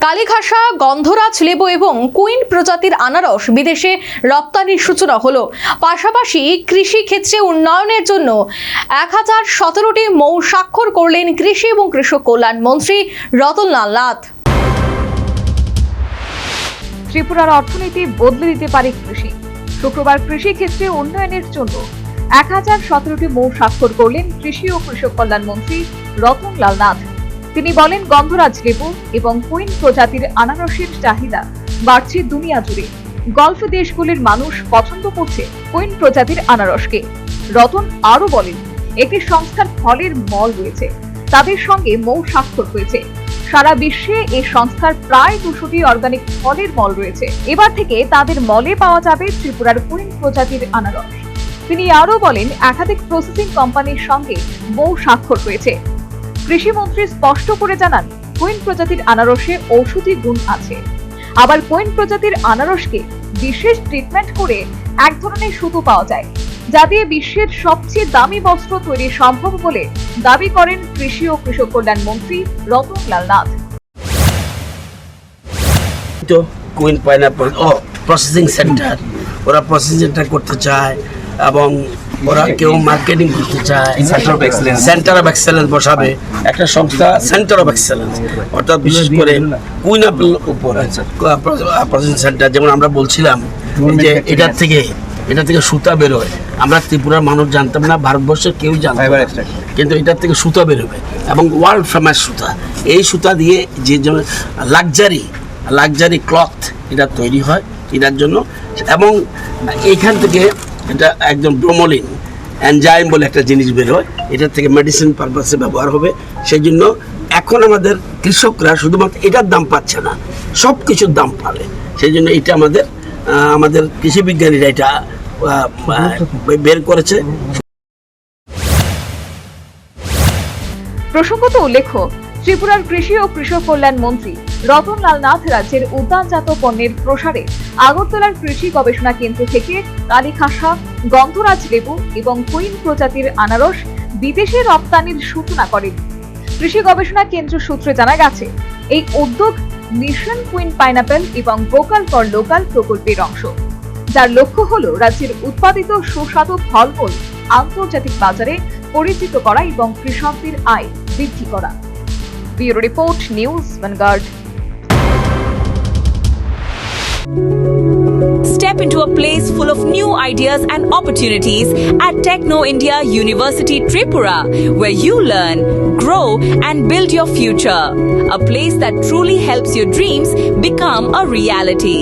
কালীঘাসা, গন্ধরাজ লেবু এবং কুইন প্রজাতির আনারস বিদেশে রপ্তানির সূচনা হলো। পাশাপাশি কৃষি ক্ষেত্রে উন্নয়নের জন্য 1017টি মৌ স্বাক্ষর করলেন কৃষি এবং কৃষক কল্যাণ মন্ত্রী রতনলাল নাথ। ত্রিপুরার অর্থনীতি বদলে দিতে পারে কৃষি। শুক্রবার কৃষি ক্ষেত্রে উন্নয়নের জন্য 1017টি মৌ স্বাক্ষর করলেন কৃষি ও কৃষক কল্যাণ মন্ত্রী রতনলাল নাথ। তিনি বলেন, গন্ধরাজ লেবু এবং কুইন প্রজাতির আনারসের চাহিদা বাড়ছে দুনিয়া জুড়ে। গলফ দেশগুলির মানুষ পছন্দ করছে কুইন প্রজাতির আনারসকে। রতন আরো বলেন, একটি সংস্থার ফলের মল রয়েছে, তাদের সঙ্গে মৌ স্বাক্ষর হয়েছে। সারা বিশ্বে এই সংস্থার প্রায় 200টি অর্গানিক ফলের মল রয়েছে। এবার থেকে তাদের মলে পাওয়া যাবে ত্রিপুরার কুইন প্রজাতির আনারস। তিনি আরো বলেন, একাধিক প্রসেসিং কোম্পানির সঙ্গে মৌ স্বাক্ষর রয়েছে। কৃষিমন্ত্রী স্পষ্ট করে জানান, কুইন প্রজাতির আনারসে ঔষধি গুণ আছে। আবার কুইন প্রজাতির আনারসকে বিশেষ ট্রিটমেন্ট করে এক ধরনের সুতো পাওয়া যায়, যা দিয়ে বিশ্বের সবচেয়ে দামি বস্ত্র তৈরি সম্ভব বলে দাবি করেন কৃষি ও কৃষক কল্যাণ মন্ত্রী Ratanlal Nath. Queen pineapple processing centre, ওরা প্রসেসিং সেন্টার করতে চায় এবং ওরা কেউ মার্কেটিং করতে চায়। সেন্টার অফ এক্সেলেন্স বসাবে একটা সংস্থা, সেন্টার অফ এক্সেলেন্স, অর্থাৎ বিশেষ করে কুইন আপেল উপর প্রসেসিং সেন্টার। যেমন আমরা বলছিলাম যে এটা থেকে সুতা বেরোয়। আমরা ত্রিপুরার মানুষ জানতাম না, ভারতবর্ষের কেউ জানতো না, কিন্তু এটার থেকে সুতা বেরোবে এবং ওয়ার্ল্ড ফেমাস সুতা। এই সুতা দিয়ে যে লাক্সারি ক্লথ এটা তৈরি হয় এটার জন্য। এবং এইখান থেকে এটা একদম ব্রোমোলিন এনজাইম বলে একটা জিনিস বেরোয়, এটার থেকে মেডিসিন পারপাসে ব্যবহার হবে। সেই জন্য এখন আমাদের কৃষকরা শুধুমাত্র এটার দাম পাচ্ছে না, সব কিছুর দাম পাবে। সেই জন্য এটা আমাদের কৃষি বিজ্ঞানীরা এটা বের করেছে। প্রসঙ্গত উল্লেখ্য, ত্রিপুরার কৃষি ও কৃষক কল্যাণ মন্ত্রী রতনলাল নাথ রাজ্যের উদ্যানজাত পণ্যের প্রসারে আগরতলার কৃষি গবেষণা কেন্দ্র থেকে কালীঘাসা, গন্ধরাজ লেবু এবং কুইন প্রজাতির আনারস বিদেশে রপ্তানির সূচনা করেন। কৃষি গবেষণা কেন্দ্র সূত্রে জানা গেছে, এই উদ্যোগ মিশন কুইন পাইনাপেল এবং ভোকাল ফর লোকাল প্রকল্পের অংশ, যার লক্ষ্য হল রাজ্যের উৎপাদিত সুস্বাদু ফলমূল আন্তর্জাতিক বাজারে পরিচিত করা এবং কৃষকদের আয় বৃদ্ধি করা। Bureau report, news vanguard. Step into a place full of new ideas and opportunities at Techno India University Tripura, where you learn, grow and build your future. A place that truly helps your dreams become a reality.